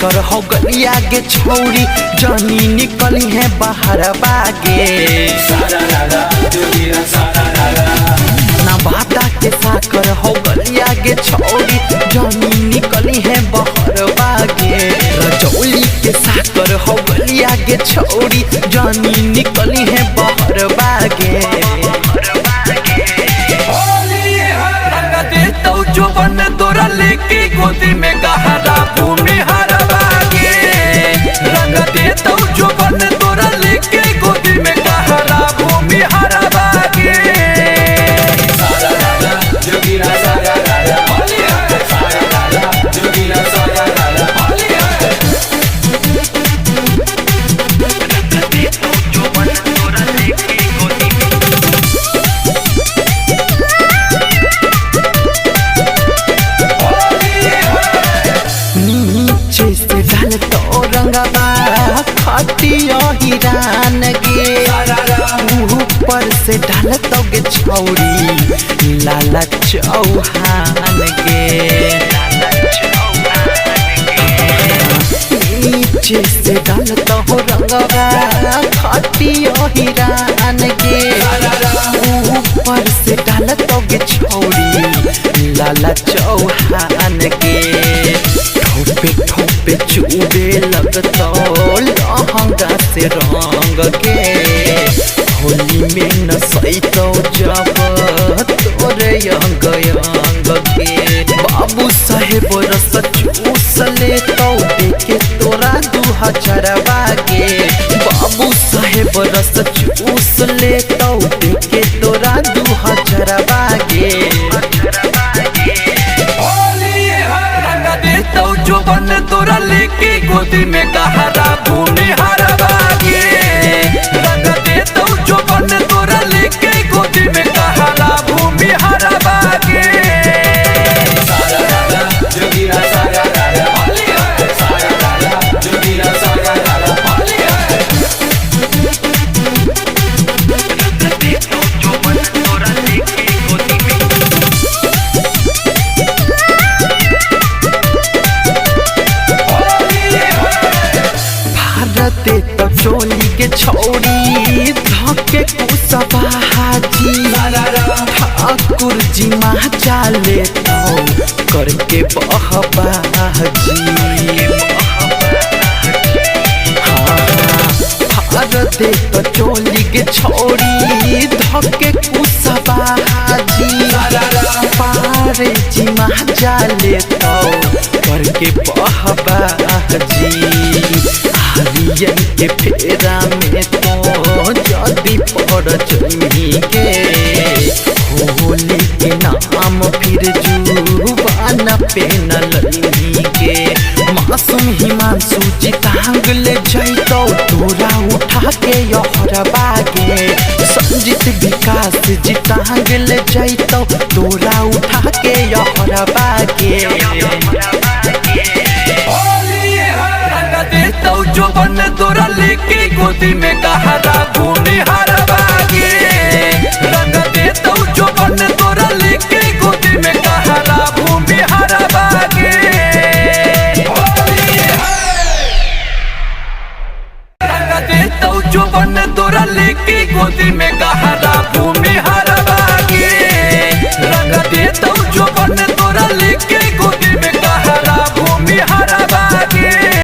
साकर हो गलिया गे छौरी जानी निकली है बाहर बागे नवादा के साकर हो गलिया गे छौरी जानी निकली है बाहर बागे रजौली के साकर हो गलिया गे छौरी जानी निकली है बाहर बागे जो बन तोरा लेके गोदी में गहरा भूमि हरा बागे रंग दे तो जो बन तोरा लेके गोदी में गहरा भूमि हरा बागे खटिया हिरान गे ऊपर से डालतो गे छौरी लाला चौहान गे नीचे से डालतो हो रंगवा खटिया हिरान गे ऊपर से डालतो गे छौरी लाला चौहान गे ठोपे ठोपे चुबे लगतो लहंगा से रंग के होली में न सैतो जब तोरे अंग अंग के बाबू साहेब रस चूस लेतो देखे तोरा 2000 बागे बाबू साहेब रस चूस लेतो देखे तोरा 2000 बागे जो बन तोरा लेके गोदी में गहरा भूमि हरा बागे रंग दे तो जो बन तोरा लेके गोदी में गहरा भूमि हरा बागे तो चोली के छौरी धके कुसबा हाजी ठाकुर जी माँ चाले तो करके बहबाजी भारते तो चोली के छौरी धके कुसबा हाजी पारे जी माँ चाले तो करके बहबाजी हरियन के फेरा में तो जदी पड़ जमी के होली के नाम फिर जुबान पे न लगी के मासूम हिमांशु जी टांग ले जैतो तोरा उठा के यहर बागे संजीत विकास जी टांग ले जैतो तोरा उठा के यहर बागे तो जो बन तोरा लेके गोदी में गहरा भूमि हरा बागे रंग दे तो जो बन तोरा लेके गोदी में गहरा भूमि हरा बागे रंग दे तो जो बन तोरा लेके गोदी में गहरा